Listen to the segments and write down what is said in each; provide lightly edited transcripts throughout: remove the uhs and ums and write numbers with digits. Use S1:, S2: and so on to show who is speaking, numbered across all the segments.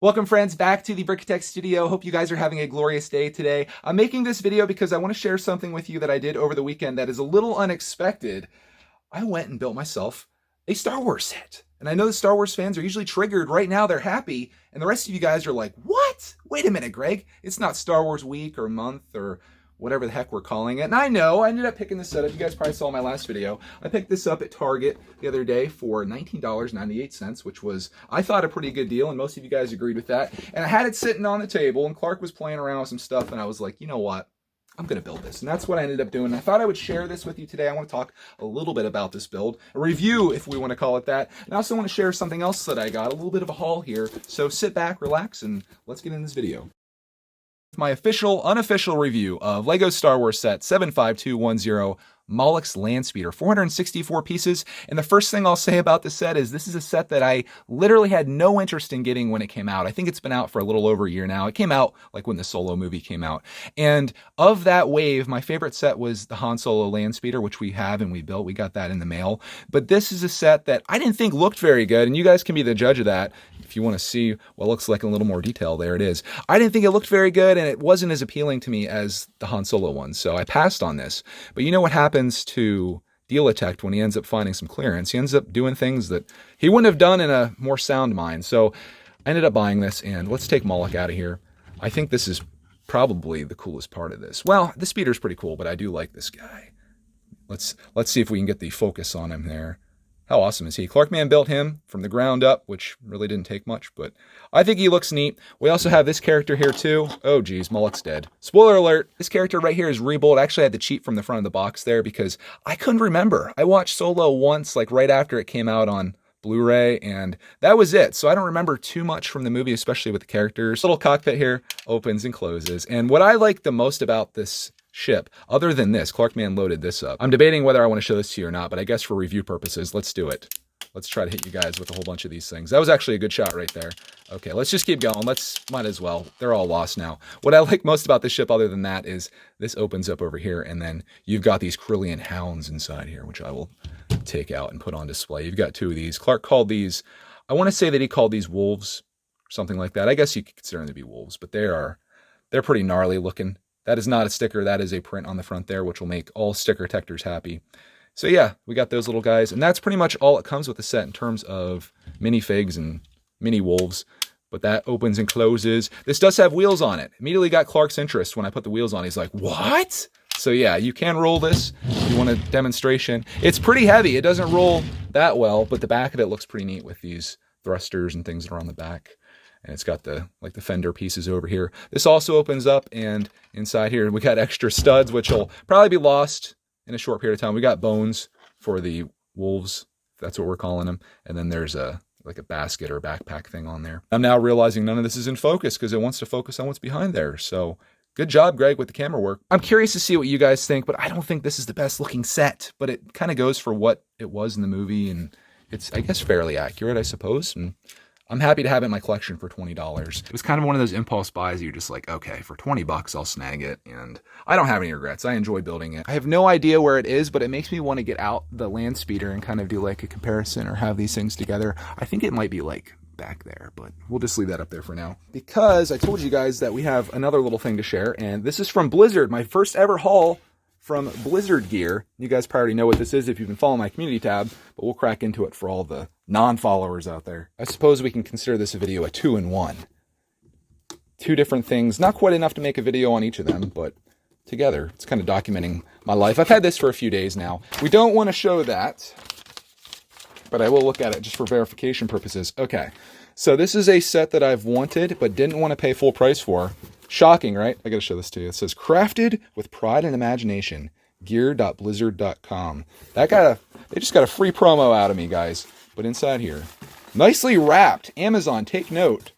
S1: Welcome friends back to the brickitect studio. Hope you guys are having a glorious day today. I'm making this video because I want to share something with you that I did over the weekend that is a little unexpected. I went and built myself a Star Wars set. And I know the Star Wars fans are usually triggered. Right now they're happy. And the rest of you guys are like, what? Wait a minute, Greg. It's not Star Wars week or month or whatever the heck we're calling it. And I know, I ended up picking this up. You guys probably saw my last video. I picked this up at Target the other day for $19.98, which was, I thought, a pretty good deal, and most of you guys agreed with that. And I had it sitting on the table, and Clark was playing around with some stuff, and I was like, you know what? I'm going to build this. And that's what I ended up doing. I thought I would share this with you today. I want to talk a little bit about this build, a review, if we want to call it that. And I also want to share something else that I got, a little bit of a haul here. So sit back, relax, and let's get in this video. My official, unofficial review of LEGO Star Wars set 75210 Moloch's Landspeeder, 464 pieces. And the first thing I'll say about this set is this is a set that I literally had no interest in getting when it came out. I think it's been out for a little over a year now. It came out like when the Solo movie came out. And of that wave, my favorite set was the Han Solo Landspeeder, which we have and we built. We got that in the mail. But this is a set that I didn't think looked very good. And you guys can be the judge of that. If you want to see what looks like in a little more detail, there it is. I didn't think it looked very good, and it wasn't as appealing to me as the Han Solo one. So I passed on this. But you know what happens to brickitect when he ends up finding some clearance? He ends up doing things that he wouldn't have done in a more sound mind. So I ended up buying this, and let's take Moloch out of here. I think this is probably the coolest part of this. Well, the speeder's pretty cool, but I do like this guy. Let's see if we can get the focus on him there. How awesome is he? Clarkman built him from the ground up, which really didn't take much, but I think he looks neat. We also have this character here too. Oh geez, Moloch's dead. Spoiler alert, this character right here is Rebuild. I actually had to cheat from the front of the box there because I couldn't remember. I watched Solo once, like right after it came out on Blu-ray, and that was it. So I don't remember too much from the movie, especially with the characters. Little cockpit here opens and closes. And what I like the most about this ship, other than this, Clarkman loaded this up. I'm debating whether I want to show this to you or not, but I guess for review purposes, let's do it. Let's try to hit you guys with a whole bunch of these things. That was actually a good shot right there. Okay, let's just keep going. Might as well. They're all lost now. What I like most about this ship, other than that, is this opens up over here, and then you've got these Corellian hounds inside here, which I will take out and put on display. You've got two of these. Clark called these, I want to say that he called these wolves, or something like that. I guess you could consider them to be wolves, but they're pretty gnarly looking. That is not a sticker. That is a print on the front there, which will make all sticker tectors happy. So yeah, we got those little guys. And that's pretty much all it comes with the set in terms of minifigs and mini wolves. But that opens and closes. This does have wheels on it. Immediately got Clark's interest when I put the wheels on. He's like, what? So yeah, you can roll this if you want a demonstration. It's pretty heavy. It doesn't roll that well, but the back of it looks pretty neat with these thrusters and things that are on the back. And it's got the fender pieces over here. This also opens up, and inside here we got extra studs, which will probably be lost in a short period of time. We got bones for the wolves, if that's what we're calling them. And then there's like a basket or a backpack thing on there. I'm now realizing none of this is in focus because it wants to focus on what's behind there. So good job, Greg, with the camera work. I'm curious to see what you guys think, but I don't think this is the best looking set. But it kind of goes for what it was in the movie, and it's, I guess, fairly accurate, I suppose. And I'm happy to have it in my collection for $20. It was kind of one of those impulse buys. You're just like, okay, for 20 bucks, I'll snag it. And I don't have any regrets. I enjoy building it. I have no idea where it is, but it makes me want to get out the land speeder and kind of do like a comparison or have these things together. I think it might be like back there, but we'll just leave that up there for now. Because I told you guys that we have another little thing to share, and this is from Blizzard, my first ever haul from Blizzard gear. You guys probably already know what this is if you've been following my community tab, but we'll crack into it for all the non-followers out there. I suppose we can consider this a video a 2-in-1. Two different things, not quite enough to make a video on each of them, but together, it's kind of documenting my life. I've had this for a few days now. We don't want to show that, but I will look at it just for verification purposes. Okay, so this is a set that I've wanted, but didn't want to pay full price for. Shocking, right? I gotta show this to you. It says, crafted with pride and imagination, gear.blizzard.com. They just got a free promo out of me, guys. But inside here, nicely wrapped, Amazon, take note.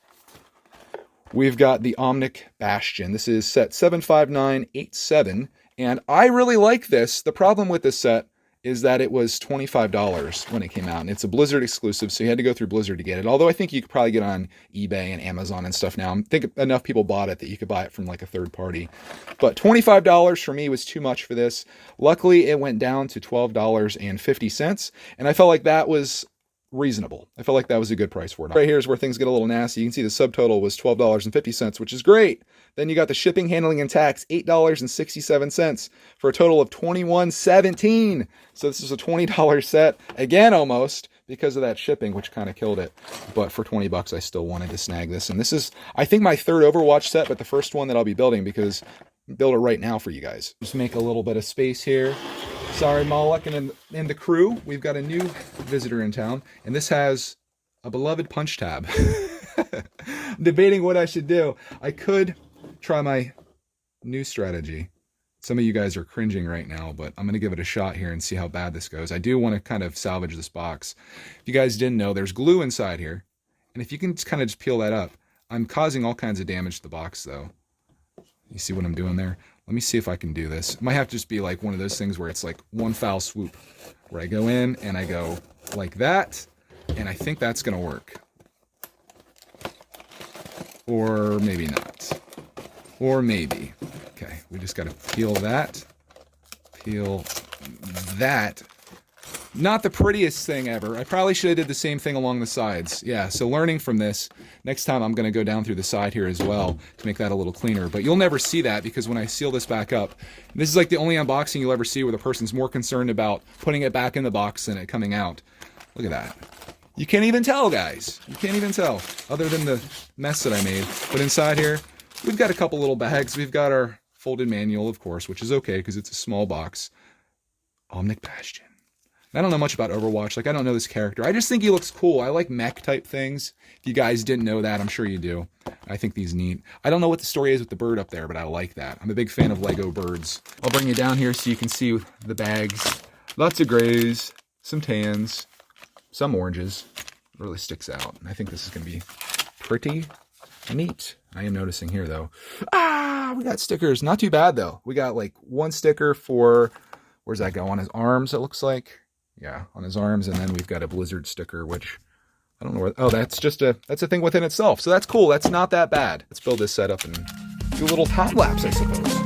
S1: We've got the Omnic Bastian. This is set 75987, and I really like this. The problem with this set is that it was $25 when it came out, and it's a Blizzard exclusive, so you had to go through Blizzard to get it. Although I think you could probably get it on eBay and Amazon and stuff now. I think enough people bought it that you could buy it from like a third party. But $25 for me was too much for this. Luckily, it went down to $12.50, and I felt like that was reasonable. I felt like that was a good price for it. Right here is where things get a little nasty. You can see the subtotal was $12.50, which is great. Then you got the shipping, handling, and tax, $8.67 for a total of $21.17. So this is a $20 set, again almost, because of that shipping, which kind of killed it. But for 20 bucks, I still wanted to snag this. And this is, I think, my third Overwatch set, but the first one that I'll be building, because I'll build it right now for you guys. Just make a little bit of space here. Sorry, Moloch and the crew. We've got a new visitor in town, and this has a beloved punch tab. Debating what I should do. I could try my new strategy. Some of you guys are cringing right now, but I'm going to give it a shot here and see how bad this goes. I do want to kind of salvage this box. If you guys didn't know, there's glue inside here, and if you can kind of just peel that up, I'm causing all kinds of damage to the box, though. You see what I'm doing there? Let me see if I can do this. It might have to just be like one of those things where it's like one foul swoop, where I go in and I go like that, and I think that's going to work. Or maybe not. Or maybe. Okay, we just got to peel that. Peel that. Not the prettiest thing ever. I probably should have did the same thing along the sides. Yeah, so learning from this, next time I'm going to go down through the side here as well to make that a little cleaner. But you'll never see that because when I seal this back up, this is like the only unboxing you'll ever see where the person's more concerned about putting it back in the box than it coming out. Look at that. You can't even tell, guys. You can't even tell, other than the mess that I made. But inside here, we've got a couple little bags. We've got our folded manual, of course, which is okay because it's a small box. Bastian. I don't know much about Overwatch. Like, I don't know this character. I just think he looks cool. I like mech type things. If you guys didn't know that, I'm sure you do. I think he's neat. I don't know what the story is with the bird up there, but I like that. I'm a big fan of Lego birds. I'll bring you down here so you can see the bags. Lots of grays, some tans, some oranges. It really sticks out. I think this is going to be pretty neat. I am noticing here, though. We got stickers. Not too bad, though. We got, like, one sticker for, where's that go? On his arms, it looks like. Yeah, on his arms, and then we've got a Blizzard sticker, which I don't know where. Oh, that's a thing within itself. So that's cool. That's not that bad. Let's build this setup and do a little time lapse, I suppose.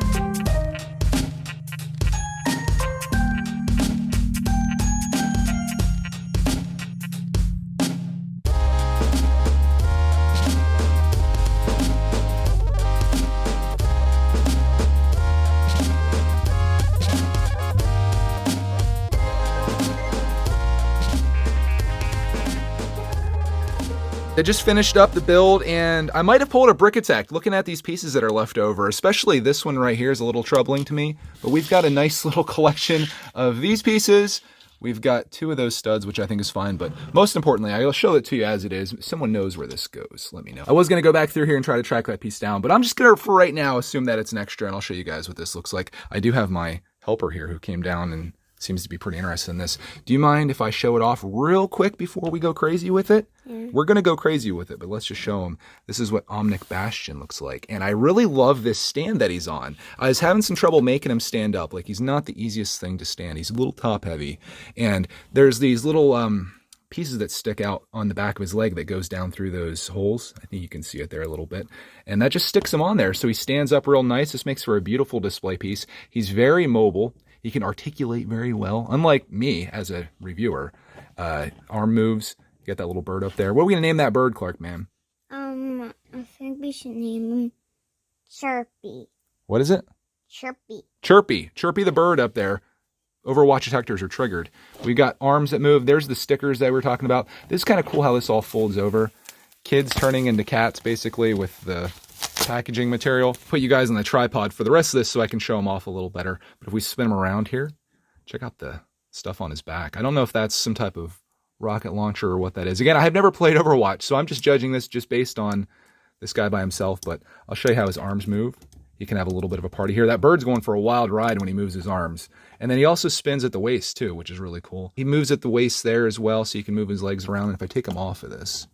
S1: I just finished up the build, and I might have pulled a brickitect looking at these pieces that are left over, especially this one right here is a little troubling to me, but we've got a nice little collection of these pieces. We've got two of those studs, which I think is fine, but most importantly, I'll show it to you as it is. If someone knows where this goes, let me know. I was going to go back through here and try to track that piece down, but I'm just going to, for right now, assume that it's an extra, and I'll show you guys what this looks like. I do have my helper here who came down and seems to be pretty interested in this. Do you mind if I show it off real quick before we go crazy with it? Yeah. We're going to go crazy with it, but let's just show them. This is what Bastian looks like. And I really love this stand that he's on. I was having some trouble making him stand up. Like, he's not the easiest thing to stand. He's a little top heavy. And there's these little pieces that stick out on the back of his leg that goes down through those holes. I think you can see it there a little bit. And that just sticks him on there. So he stands up real nice. This makes for a beautiful display piece. He's very mobile. He can articulate very well, unlike me as a reviewer. Arm moves. You got that little bird up there. What are we going to name that bird, Clark, man?
S2: I think we should name him Chirpy.
S1: What is it?
S2: Chirpy.
S1: Chirpy. Chirpy the bird up there. Overwatch detectors are triggered. We got arms that move. There's the stickers that we were talking about. This is kind of cool how this all folds over. Kids turning into cats, basically, with the packaging material. Put you guys on the tripod for the rest of this so I can show them off a little better. But if we spin them around here, check out the stuff on his back. I don't know if that's some type of rocket launcher or what that is. Again, I have never played Overwatch, so I'm just judging this just based on this guy by himself, but I'll show you how his arms move. He can have a little bit of a party here. That bird's going for a wild ride when he moves his arms. And then he also spins at the waist too, which is really cool. He moves at the waist there as well, so you can move his legs around. And if I take him off of this,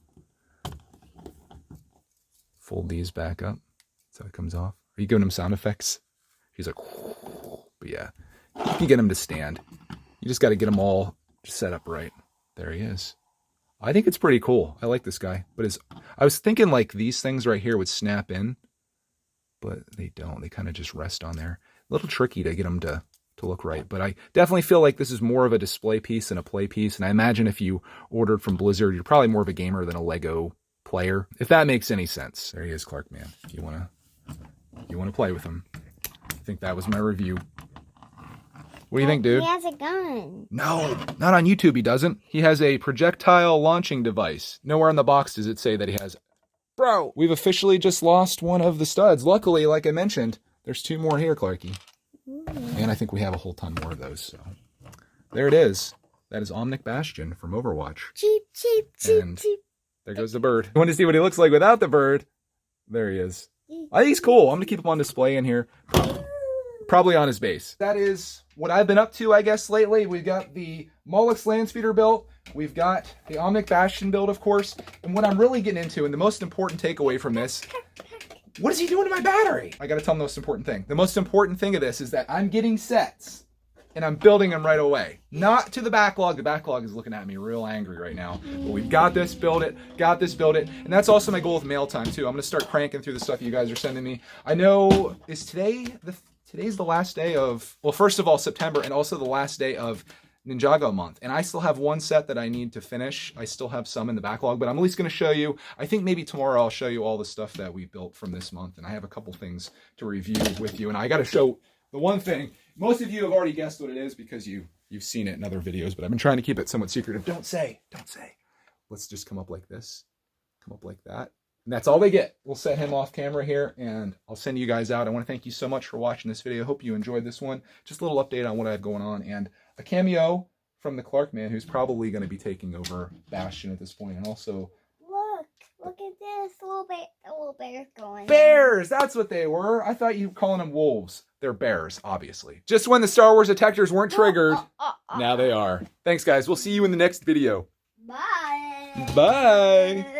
S1: fold these back up so it comes off. Are you giving him sound effects? He's like, but yeah, you can get him to stand. You just got to get them all set up right. There he is. I think it's pretty cool. I like this guy. But I was thinking like these things right here would snap in, but they don't. They kind of just rest on there. A little tricky to get them to to look right. But I definitely feel like this is more of a display piece than a play piece. And I imagine if you ordered from Blizzard, you're probably more of a gamer than a Lego player, if that makes any sense. There he is, Clark Man. If you want to play with him. I think that was my review. What do you think, dude?
S2: He has a gun.
S1: No, not on YouTube he doesn't. He has a projectile launching device. Nowhere in the box does it say that he has... Bro, we've officially just lost one of the studs. Luckily, like I mentioned, there's 2 more here, Clarky. And I think we have a whole ton more of those. So there it is. That is Omnic Bastian from Overwatch.
S2: Cheep, cheep, cheep,
S1: And
S2: cheep.
S1: there goes the bird. You want to see what he looks like without the bird? There he is. I think he's cool. I'm going to keep him on display in here. Probably on his base. That is what I've been up to, I guess, lately. We've got the Mollix Landspeeder build. We've got the Omnic Bastion build, of course. And what I'm really getting into, and the most important takeaway from this, what is he doing to my battery? I got to tell him the most important thing. The most important thing of this is that I'm getting sets, and I'm building them right away. Not to the backlog. The backlog is looking at me real angry right now. But we've got this, build it, And that's also my goal with mail time, too. I'm going to start cranking through the stuff you guys are sending me. I know, is today's the last day of, well, first of all, September, and also the last day of Ninjago month. And I still have one set that I need to finish. I still have some in the backlog, but I'm at least going to show you. I think maybe tomorrow I'll show you all the stuff that we built from this month. And I have a couple things to review with you. And I got to show the one thing. Most of you have already guessed what it is because you've seen it in other videos, but I've been trying to keep it somewhat secretive. Don't say. Let's just come up like this, come up like that. And that's all they get. We'll set him off camera here, and I'll send you guys out. I want to thank you so much for watching this video. Hope you enjoyed this one. Just a little update on what I have going on, and a cameo from the Clark Man, who's probably going to be taking over Bastion at this point, and also...
S2: Look at this. The little bear's going.
S1: Bears! That's what they were. I thought you were calling them wolves. They're bears, obviously. Just when the Star Wars detectors weren't triggered, now they are. Thanks, guys. We'll see you in the next video.
S2: Bye.
S1: Bye.